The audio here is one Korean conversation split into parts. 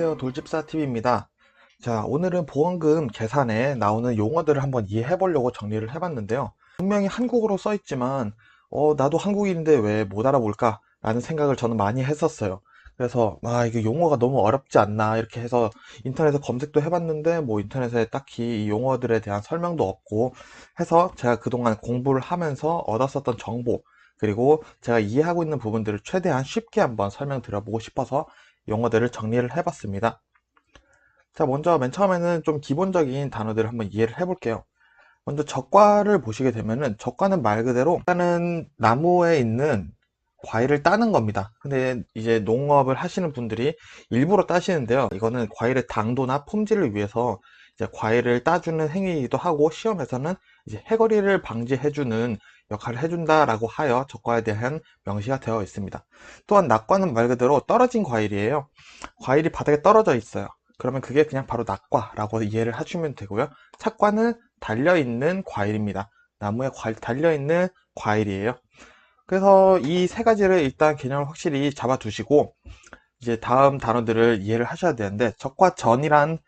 안녕하세요, 돌집사 TV입니다. 자, 오늘은 보험금 계산에 나오는 용어들을 한번 이해해 보려고 정리를 해봤는데요. 분명히 한국어로 써 있지만, 나도 한국인인데 왜 못 알아볼까? 라는 생각을 저는 많이 했었어요. 그래서, 이게 용어가 너무 어렵지 않나? 이렇게 해서 인터넷에 검색도 해봤는데, 뭐 인터넷에 딱히 이 용어들에 대한 설명도 없고 해서 제가 그동안 공부를 하면서 얻었었던 정보, 그리고 제가 이해하고 있는 부분들을 최대한 쉽게 한번 설명드려보고 싶어서 용어들을 정리를 해봤습니다. 자, 먼저 맨 처음에는 좀 기본적인 단어들을 한번 이해를 해볼게요. 먼저 적과를 보시게 되면은 적과는 말 그대로 따는 나무에 있는 과일을 따는 겁니다. 근데 이제 농업을 하시는 분들이 일부러 따시는데요. 이거는 과일의 당도나 품질을 위해서 이제 과일을 따주는 행위이기도 하고, 시험에서는 이제 해거리를 방지해주는 역할을 해준다라고 하여 적과에 대한 명시가 되어 있습니다. 또한 낙과는 말 그대로 떨어진 과일이에요. 과일이 바닥에 떨어져 있어요. 그러면 그게 그냥 바로 낙과라고 이해를 해주면 되고요. 착과는 달려있는 과일입니다. 나무에 달려있는 과일이에요. 그래서 이 세 가지를 일단 개념을 확실히 잡아 두시고, 이제 다음 단어들을 이해를 하셔야 되는데, 적과 전이란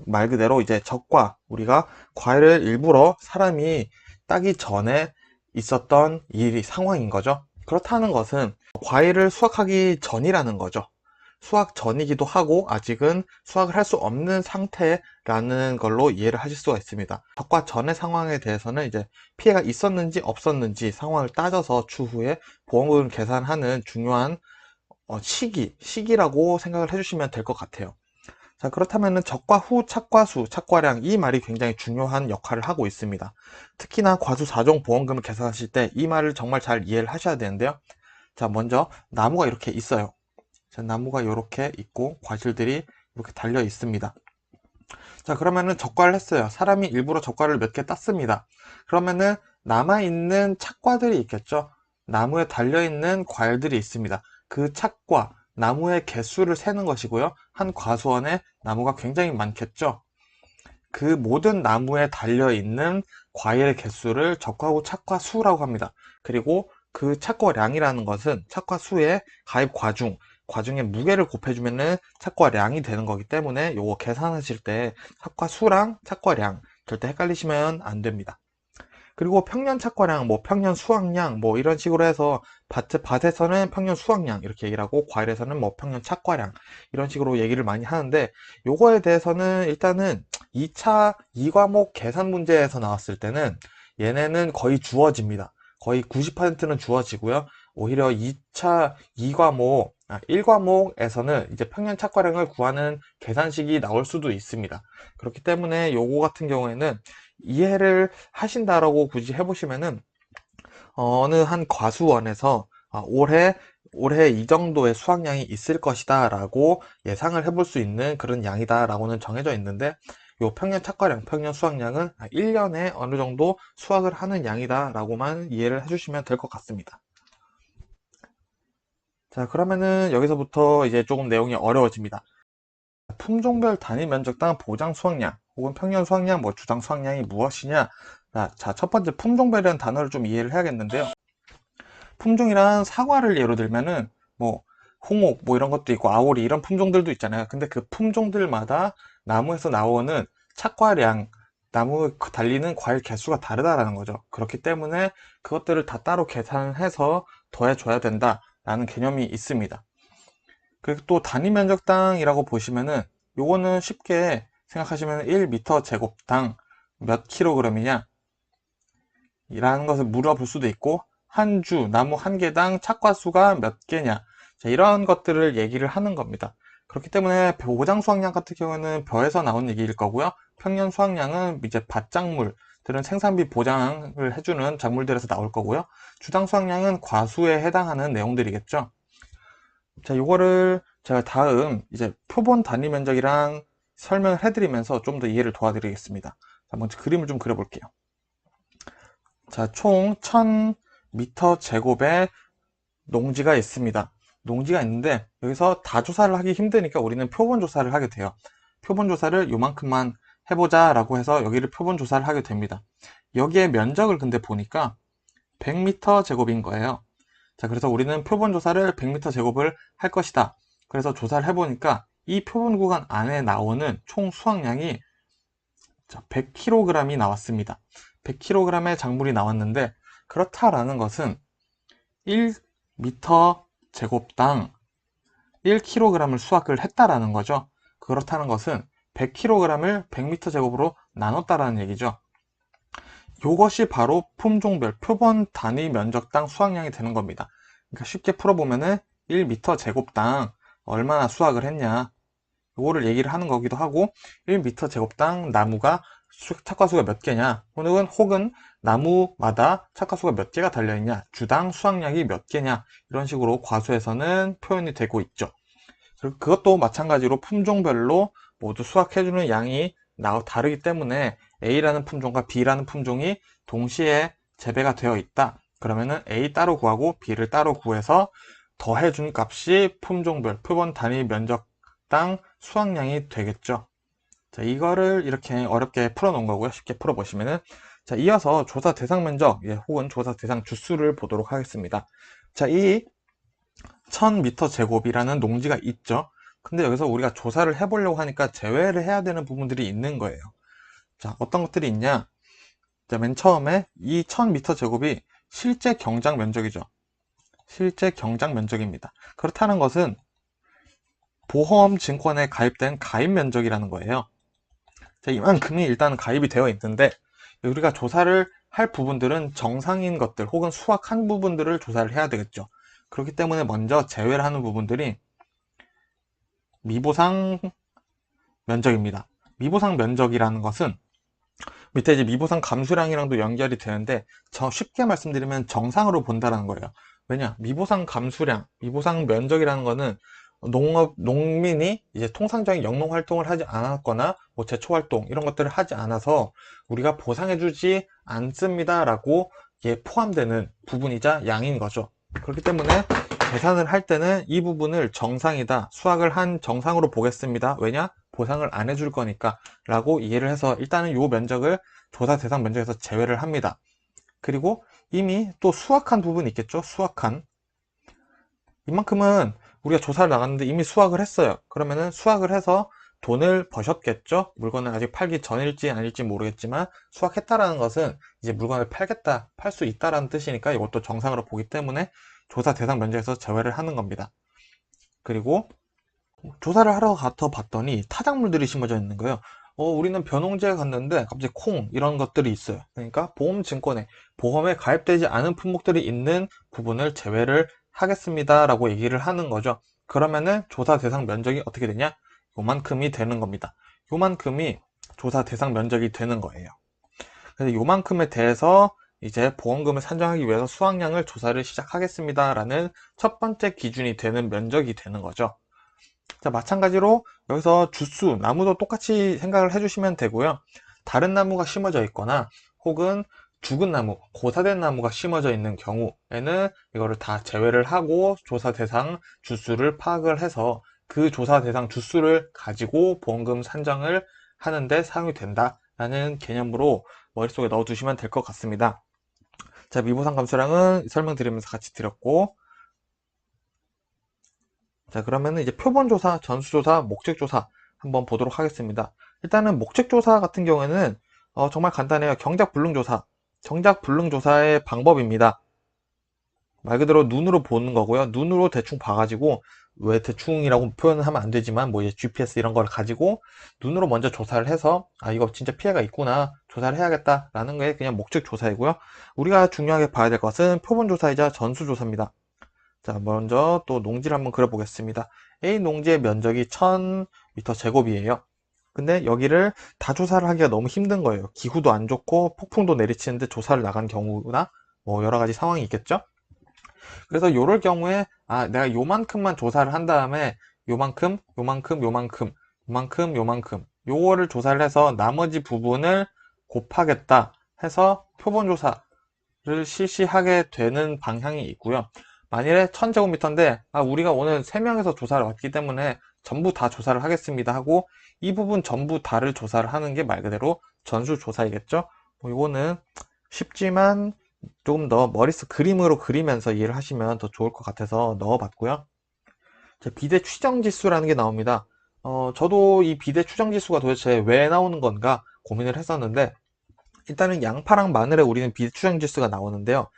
말 그대로 이제 적과, 우리가 과일을 일부러 사람이 따기 전에 있었던 상황인 거죠. 그렇다는 것은 과일을 수확하기 전이라는 거죠. 수확 전이기도 하고 아직은 수확을 할 수 없는 상태라는 걸로 이해를 하실 수가 있습니다. 적과 전의 상황에 대해서는 이제 피해가 있었는지 없었는지 상황을 따져서 추후에 보험금을 계산하는 중요한 시기라고 생각을 해주시면 될 것 같아요. 자, 그렇다면은 적과 후, 착과수, 착과량, 이 말이 굉장히 중요한 역할을 하고 있습니다. 특히나 과수 4종 보험금을 계산하실 때 이 말을 정말 잘 이해를 하셔야 되는데요. 자, 먼저 나무가 이렇게 있어요. 자, 나무가 이렇게 있고 과실들이 이렇게 달려 있습니다. 자, 그러면은 적과를 했어요. 사람이 일부러 적과를 몇 개 땄습니다. 그러면은 남아있는 착과들이 있겠죠. 나무에 달려있는 과일들이 있습니다. 그 착과, 나무의 개수를 세는 것이고요. 한 과수원에 나무가 굉장히 많겠죠. 그 모든 나무에 달려있는 과일의 개수를 적과후 착과수라고 합니다. 그리고 그 착과량이라는 것은 착과수의 가입 과중의 무게를 곱해주면은 착과량이 되는 거기 때문에 요거 계산하실 때 착과수랑 착과량 절대 헷갈리시면 안 됩니다. 그리고 평년 착과량, 뭐 평년 수확량, 뭐 이런 식으로 해서 밭에서는 평년 수확량 이렇게 얘기를 하고, 과일에서는 뭐 평년 착과량 이런 식으로 얘기를 많이 하는데, 요거에 대해서는 일단은 2차 2과목 계산 문제에서 나왔을 때는 얘네는 거의 주어집니다. 거의 90%는 주어지고요. 오히려 2차 2과목 1과목에서는 이제 평년 착과량을 구하는 계산식이 나올 수도 있습니다. 그렇기 때문에 요거 같은 경우에는 이해를 하신다라고 굳이 해보시면은, 어느 한 과수원에서 올해 이 정도의 수확량이 있을 것이다 라고 예상을 해볼 수 있는 그런 양이다 라고는 정해져 있는데, 요 평년 착과량, 평년 수확량은 1년에 어느 정도 수확을 하는 양이다 라고만 이해를 해주시면 될 것 같습니다. 자, 그러면은 여기서부터 이제 조금 내용이 어려워집니다. 품종별 단위 면적당 보장 수확량 혹은 평년 수확량, 뭐 주당 수확량이 무엇이냐. 자, 첫 번째 품종별이라는 단어를 좀 이해를 해야겠는데요. 품종이란 사과를 예로 들면은 뭐 홍옥 뭐 이런 것도 있고 아오리 이런 품종들도 있잖아요. 근데 그 품종들마다 나무에서 나오는 착과량, 나무에 달리는 과일 개수가 다르다라는 거죠. 그렇기 때문에 그것들을 다 따로 계산해서 더해줘야 된다라는 개념이 있습니다. 그리고 또 단위 면적당이라고 보시면은 요거는 쉽게 생각하시면 1m 제곱당 몇 킬로그램이냐 이라는 것을 물어볼 수도 있고, 한 주, 나무 한 개당 착과수가 몇 개냐, 자, 이런 것들을 얘기를 하는 겁니다. 그렇기 때문에 보장 수확량 같은 경우는 벼에서 나온 얘기일 거고요. 평년 수확량은 이제 밭작물들은 생산비 보장을 해주는 작물들에서 나올 거고요. 주당 수확량은 과수에 해당하는 내용들이겠죠. 자, 요거를 제가 다음 이제 표본 단위 면적이랑 설명을 해드리면서 좀 더 이해를 도와드리겠습니다. 자, 먼저 그림을 좀 그려볼게요. 자, 총 1000m 제곱의 농지가 있습니다. 농지가 있는데 여기서 다 조사를 하기 힘드니까 우리는 표본 조사를 하게 돼요. 표본 조사를 요만큼만 해보자 라고 해서 여기를 표본 조사를 하게 됩니다. 여기에 면적을 근데 보니까 100m 제곱인 거예요. 자, 그래서 우리는 표본 조사를 100m 제곱을 할 것이다. 그래서 조사를 해보니까 이 표본 구간 안에 나오는 총 수확량이 100kg이 나왔습니다. 100kg의 작물이 나왔는데, 그렇다라는 것은 1m 제곱당 1kg을 수확을 했다라는 거죠. 그렇다는 것은 100kg을 100m 제곱으로 나눴다라는 얘기죠. 이것이 바로 품종별 표본 단위 면적당 수확량이 되는 겁니다. 그러니까 쉽게 풀어보면은 1m 제곱당 얼마나 수확을 했냐, 이거를 얘기를 하는 거기도 하고, 1m 제곱당 나무가 착과수가 몇 개냐, 혹은 나무마다 착과수가 몇 개가 달려있냐, 주당 수확량이 몇 개냐, 이런 식으로 과수에서는 표현이 되고 있죠. 그리고 그것도 마찬가지로 품종별로 모두 수확해주는 양이 다르기 때문에 A라는 품종과 B라는 품종이 동시에 재배가 되어 있다. 그러면은 A 따로 구하고 B를 따로 구해서 더해준 값이 품종별 표본 단위 면적당 수확량이 되겠죠. 자, 이거를 이렇게 어렵게 풀어놓은 거고요. 쉽게 풀어보시면은, 자, 이어서 조사 대상 면적, 혹은 조사 대상 주수를 보도록 하겠습니다. 자, 이 1000m 제곱이라는 농지가 있죠. 근데 여기서 우리가 조사를 해보려고 하니까 제외를 해야 되는 부분들이 있는 거예요. 자, 어떤 것들이 있냐? 자, 맨 처음에 이 1000m 제곱이 실제 경작 면적이죠. 실제 경작 면적입니다. 그렇다는 것은 보험 증권에 가입된 가입 면적이라는 거예요. 자, 이만큼이 일단 가입이 되어 있는데, 우리가 조사를 할 부분들은 정상인 것들 혹은 수확한 부분들을 조사를 해야 되겠죠. 그렇기 때문에 먼저 제외를 하는 부분들이 미보상 면적입니다. 미보상 면적이라는 것은 밑에 이제 미보상 감수량이랑도 연결이 되는데, 쉽게 말씀드리면 정상으로 본다는 거예요. 왜냐? 미보상 감수량, 미보상 면적이라는 거는 농민이 이제 통상적인 영농 활동을 하지 않았거나 제초 활동 이런 것들을 하지 않아서 우리가 보상해주지 않습니다라고 포함되는 부분이자 양인 거죠. 그렇기 때문에 계산을 할 때는 이 부분을 정상이다, 수확을 한 정상으로 보겠습니다. 왜냐? 보상을 안 해줄 거니까 라고 이해를 해서 일단은 이 면적을 조사 대상 면적에서 제외를 합니다. 그리고 이미 또 수확한 부분이 있겠죠. 수확한 이만큼은 우리가 조사를 나갔는데 이미 수확을 했어요. 그러면은 수확을 해서 돈을 버셨겠죠. 물건을 아직 팔기 전일지 아닐지 모르겠지만 수확했다라는 것은 이제 물건을 팔겠다, 팔 수 있다라는 뜻이니까 이것도 정상으로 보기 때문에 조사 대상 면적에서 제외를 하는 겁니다. 그리고 조사를 하러 가서 봤더니 타작물들이 심어져 있는 거예요. 우리는 벼농지에 갔는데 갑자기 콩 이런 것들이 있어요. 그러니까 보험에 가입되지 않은 품목들이 있는 부분을 제외를 하겠습니다 라고 얘기를 하는 거죠. 그러면은 조사 대상 면적이 어떻게 되냐? 요만큼이 되는 겁니다. 요만큼이 조사 대상 면적이 되는 거예요. 그래서 요만큼에 대해서 이제 보험금을 산정하기 위해서 수확량을 조사를 시작하겠습니다 라는 첫 번째 기준이 되는 면적이 되는 거죠. 자, 마찬가지로 여기서 주수, 나무도 똑같이 생각을 해주시면 되고요. 다른 나무가 심어져 있거나 혹은 죽은 나무, 고사된 나무가 심어져 있는 경우에는 이거를 다 제외를 하고 조사 대상 주수를 파악을 해서 그 조사 대상 주수를 가지고 보험금 산정을 하는데 사용이 된다라는 개념으로 머릿속에 넣어두시면 될 것 같습니다. 자, 미보상 감수량은 설명드리면서 같이 드렸고, 자, 그러면은 이제 표본조사, 전수조사, 목적조사 한번 보도록 하겠습니다. 일단은 목적조사 같은 경우에는 정말 간단해요. 경작불능조사. 경작불능조사의 방법입니다. 말 그대로 눈으로 보는 거고요. 눈으로 대충 봐가지고, 왜 대충이라고 표현을 하면 안 되지만 이제 GPS 이런 걸 가지고 눈으로 먼저 조사를 해서 이거 진짜 피해가 있구나, 조사를 해야겠다라는 게 그냥 목적조사이고요. 우리가 중요하게 봐야 될 것은 표본조사이자 전수조사입니다. 자, 먼저 또 농지를 한번 그려보겠습니다. A 농지의 면적이 1000m 제곱이에요. 근데 여기를 다 조사를 하기가 너무 힘든 거예요. 기후도 안 좋고 폭풍도 내리치는데 조사를 나간 경우나 여러 가지 상황이 있겠죠. 그래서 요럴 경우에 내가 요만큼만 조사를 한 다음에 요만큼, 요만큼, 요만큼, 요만큼, 요만큼 요거를 조사를 해서 나머지 부분을 곱하겠다 해서 표본조사를 실시하게 되는 방향이 있고요. 만일에 1000제곱미터인데 우리가 오늘 3명에서 조사를 왔기 때문에 전부 다 조사를 하겠습니다 하고 이 부분 전부 다를 조사를 하는 게 말 그대로 전수조사이겠죠. 이거는 쉽지만 조금 더 머릿속 그림으로 그리면서 이해를 하시면 더 좋을 것 같아서 넣어봤고요. 비대 추정지수라는 게 나옵니다. 저도 이 비대 추정지수가 도대체 왜 나오는 건가 고민을 했었는데, 일단은 양파랑 마늘에 우리는 비대 추정지수가 나오는데요.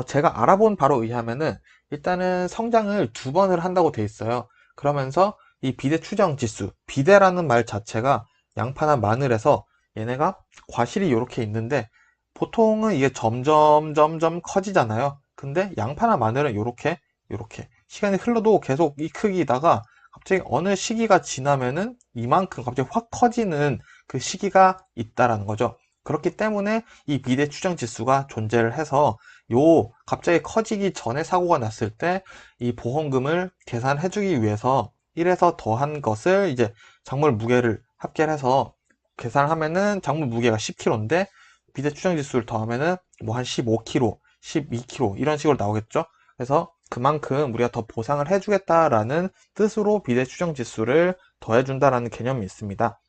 제가 알아본 바로 의하면은 일단은 성장을 2번을 한다고 돼 있어요. 그러면서 이 비대 추정지수, 비대라는 말 자체가 양파나 마늘에서 얘네가 과실이 이렇게 있는데, 보통은 이게 점점 커지잖아요. 근데 양파나 마늘은 요렇게 시간이 흘러도 계속 이 크기다가 갑자기 어느 시기가 지나면은 이만큼 갑자기 확 커지는 그 시기가 있다라는 거죠. 그렇기 때문에 이 비대 추정 지수가 존재를 해서 갑자기 커지기 전에 사고가 났을 때 이 보험금을 계산해 주기 위해서 1에서 더한 것을 이제 작물 무게를 합계를 해서 계산하면은 작물 무게가 10kg인데 비대 추정 지수를 더하면은 뭐 한 15kg, 12kg 이런 식으로 나오겠죠. 그래서 그만큼 우리가 더 보상을 해주겠다라는 뜻으로 비대 추정 지수를 더해준다라는 개념이 있습니다.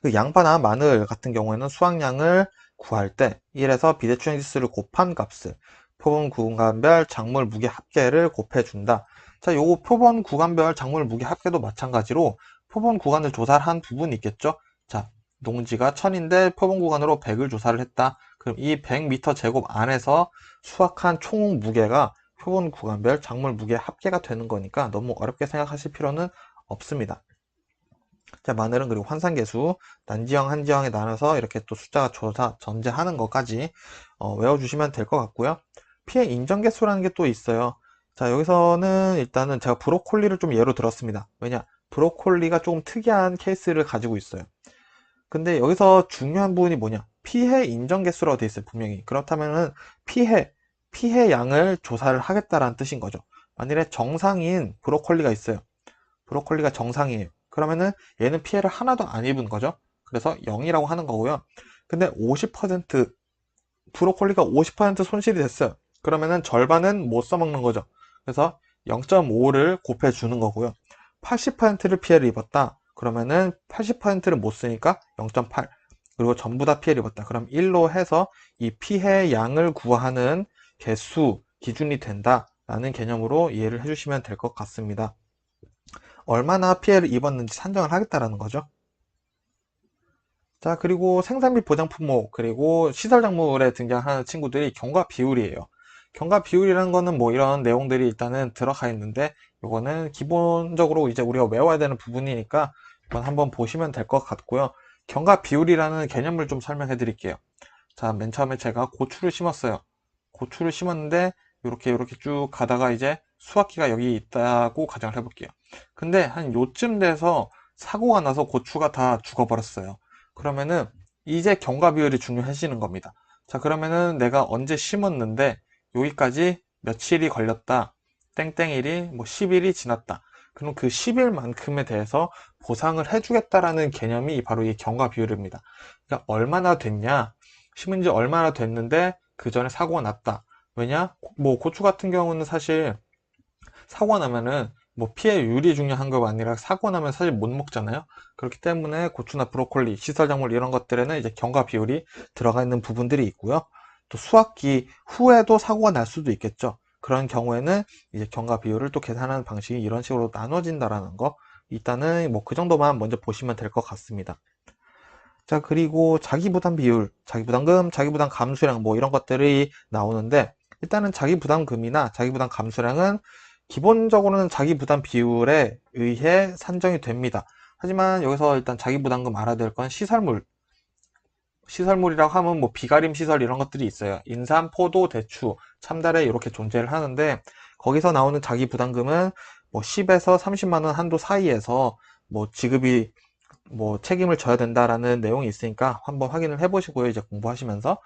그 양파나 마늘 같은 경우에는 수확량을 구할 때 1에서 비대 추정 지수를 곱한 값을 표본 구간별 작물 무게 합계를 곱해준다. 자, 요거 표본 구간별 작물 무게 합계도 마찬가지로 표본 구간을 조사를 한 부분이 있겠죠. 자, 농지가 1000인데 표본 구간으로 100을 조사를 했다. 그럼 이 100m 제곱 안에서 수확한 총 무게가 표본 구간별 작물 무게 합계가 되는 거니까 너무 어렵게 생각하실 필요는 없습니다. 자, 마늘은 그리고 환산계수, 난지형, 한지형에 나눠서 이렇게 또 숫자가 존재하는 것까지 외워주시면 될 것 같고요. 피해 인정계수라는 게 또 있어요. 자, 여기서는 일단은 제가 브로콜리를 좀 예로 들었습니다. 왜냐? 브로콜리가 조금 특이한 케이스를 가지고 있어요. 근데 여기서 중요한 부분이 뭐냐? 피해 인정계수라고 돼 있어요, 분명히. 그렇다면은 피해 양을 조사를 하겠다라는 뜻인 거죠. 만일에 정상인 브로콜리가 있어요. 브로콜리가 정상이에요. 그러면은 얘는 피해를 하나도 안 입은 거죠. 그래서 0이라고 하는 거고요. 근데 50% 브로콜리가 50% 손실이 됐어요. 그러면은 절반은 못 써먹는 거죠. 그래서 0.5를 곱해 주는 거고요. 80%를 피해를 입었다. 그러면은 80%를 못 쓰니까 0.8. 그리고 전부 다 피해를 입었다. 그럼 1로 해서 이 피해 양을 구하는 개수 기준이 된다라는 개념으로 이해를 해주시면 될 것 같습니다. 얼마나 피해를 입었는지 산정을 하겠다라는 거죠. 자, 그리고 생산비 보장 품목, 그리고 시설 작물에 등장하는 친구들이 경과 비율이에요. 경과 비율이라는 거는 뭐 이런 내용들이 일단은 들어가 있는데, 이거는 기본적으로 이제 우리가 외워야 되는 부분이니까 이건 한번 보시면 될 것 같고요. 경과 비율이라는 개념을 좀 설명해 드릴게요. 자, 맨 처음에 제가 고추를 심었어요. 고추를 심었는데 이렇게 쭉 가다가 이제 수확기가 여기 있다고 가정을 해볼게요. 근데 한 요쯤 돼서 사고가 나서 고추가 다 죽어버렸어요. 그러면은 이제 경과 비율이 중요해지는 겁니다. 자, 그러면은 내가 언제 심었는데 여기까지 며칠이 걸렸다. 땡땡일이 뭐 10일이 지났다. 그럼 그 10일만큼에 대해서 보상을 해주겠다라는 개념이 바로 이 경과 비율입니다. 그러니까 얼마나 됐냐? 심은 지 얼마나 됐는데 그 전에 사고가 났다. 왜냐? 뭐 고추 같은 경우는 사실 사고가 나면은 뭐 피해율이 중요한 거 아니라 사고 나면 사실 못 먹잖아요. 그렇기 때문에 고추나 브로콜리, 시설작물 이런 것들에는 이제 경과 비율이 들어가 있는 부분들이 있고요. 또 수확기 후에도 사고가 날 수도 있겠죠. 그런 경우에는 이제 경과 비율을 또 계산하는 방식이 이런 식으로 나눠진다라는 거. 일단은 뭐 그 정도만 먼저 보시면 될 것 같습니다. 자, 그리고 자기부담 비율, 자기부담금, 자기부담 감수량 뭐 이런 것들이 나오는데, 일단은 자기부담금이나 자기부담 감수량은 기본적으로는 자기부담 비율에 의해 산정이 됩니다. 하지만 여기서 일단 자기부담금 알아야 될 건 시설물이라고 하면 뭐 비가림 시설 이런 것들이 있어요. 인삼, 포도, 대추, 참다래 이렇게 존재를 하는데, 거기서 나오는 자기부담금은 뭐 10에서 30만 원 한도 사이에서 뭐 지급이 뭐 책임을 져야 된다라는 내용이 있으니까 한번 확인을 해보시고요. 이제 공부하시면서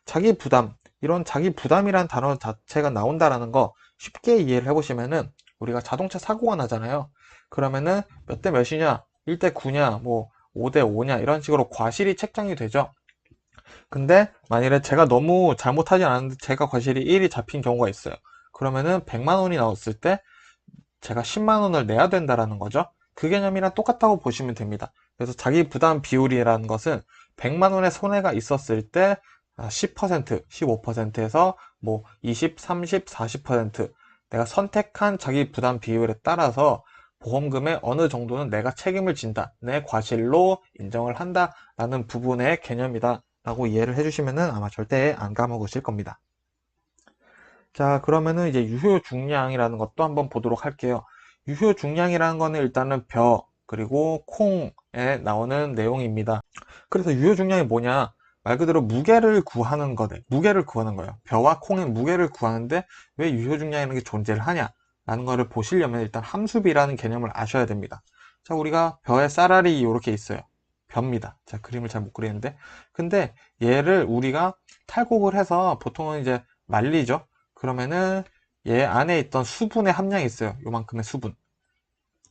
자기 부담, 이런 자기 부담이라는 단어 자체가 나온다라는 거 쉽게 이해를 해보시면은, 우리가 자동차 사고가 나잖아요. 그러면은 몇 대 몇이냐, 1대 9냐, 뭐 5대 5냐 이런 식으로 과실이 책정이 되죠. 근데 만일에 제가 너무 잘못하지 않았는데 제가 과실이 1이 잡힌 경우가 있어요. 그러면은 100만 원이 나왔을 때 제가 10만 원을 내야 된다라는 거죠. 그 개념이랑 똑같다고 보시면 됩니다. 그래서 자기 부담 비율이라는 것은 100만 원의 손해가 있었을 때 10%, 15%에서 뭐 20, 30, 40% 내가 선택한 자기 부담 비율에 따라서 보험금의 어느 정도는 내가 책임을 진다, 내 과실로 인정을 한다 라는 부분의 개념이다 라고 이해를 해주시면 아마 절대 안 까먹으실 겁니다. 자, 그러면은 이제 유효 중량이라는 것도 한번 보도록 할게요. 유효 중량이라는 거는 일단은 벼 그리고 콩에 나오는 내용입니다. 그래서 유효 중량이 뭐냐? 말 그대로 무게를 구하는 거네. 무게를 구하는 거예요. 벼와 콩의 무게를 구하는데 왜 유효 중량이라는 게 존재를 하냐? 라는 거를 보시려면 일단 함수비라는 개념을 아셔야 됩니다. 자, 우리가 벼의 쌀알이 이렇게 있어요. 벼입니다. 자, 그림을 잘 못 그리는데. 근데 얘를 우리가 탈곡을 해서 보통은 이제 말리죠. 그러면은 얘 안에 있던 수분의 함량이 있어요. 요만큼의 수분.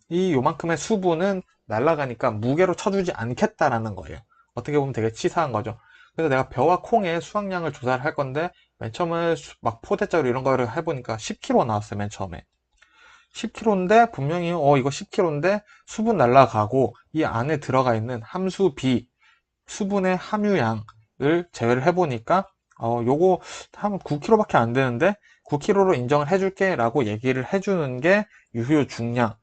이 요만큼의 수분은 날아가니까 무게로 쳐주지 않겠다라는 거예요. 어떻게 보면 되게 치사한 거죠. 그래서 내가 벼와 콩의 수확량을 조사를 할 건데 맨 처음에 막 포대자루 이런 거를 해보니까 10kg 나왔어요. 맨 처음에 10kg인데 분명히 이거 10kg인데 수분 날아가고 이 안에 들어가 있는 함수 B 수분의 함유량을 제외를 해보니까 요거 한 9kg밖에 안 되는데 9kg로 인정을 해줄게 라고 얘기를 해주는 게 유효 중량,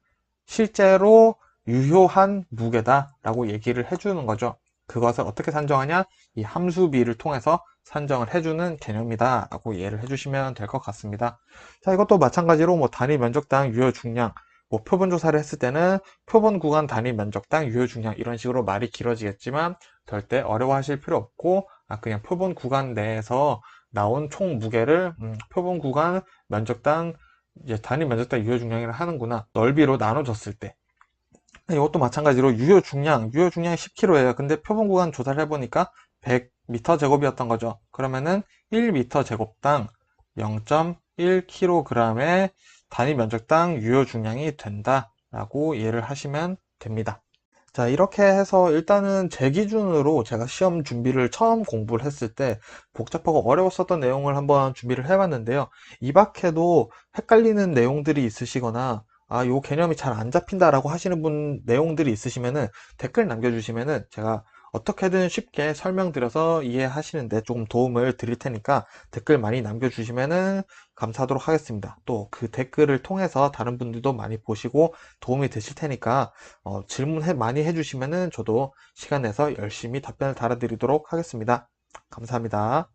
실제로 유효한 무게다 라고 얘기를 해주는 거죠. 그것을 어떻게 산정하냐? 이 함수비를 통해서 산정을 해주는 개념이다 라고 이해를 해주시면 될 것 같습니다. 자, 이것도 마찬가지로 뭐 단위 면적당 유효 중량, 뭐 표본 조사를 했을 때는 표본 구간 단위 면적당 유효 중량 이런 식으로 말이 길어지겠지만 절대 어려워하실 필요 없고 그냥 표본 구간 내에서 나온 총 무게를 표본 구간 면적당 이제 단위 면적당 유효 중량이라 하는구나 넓이로 나눠줬을 때 이것도 마찬가지로 유효 중량이 10kg예요. 근데 표본 구간 조사를 해보니까 100m 제곱이었던 거죠. 그러면은 1m 제곱당 0.1kg의 단위 면적당 유효 중량이 된다 라고 이해를 하시면 됩니다. 자, 이렇게 해서 일단은 제 기준으로 제가 시험 준비를 처음 공부를 했을 때 복잡하고 어려웠었던 내용을 한번 준비를 해봤는데요. 이 밖에도 헷갈리는 내용들이 있으시거나 요 개념이 잘 안 잡힌다라고 하시는 분 내용들이 있으시면은 댓글 남겨주시면은 제가 어떻게든 쉽게 설명드려서 이해하시는데 조금 도움을 드릴 테니까 댓글 많이 남겨주시면은 감사하도록 하겠습니다. 또 그 댓글을 통해서 다른 분들도 많이 보시고 도움이 되실 테니까 질문 많이 해주시면은 저도 시간 내서 열심히 답변을 달아드리도록 하겠습니다. 감사합니다.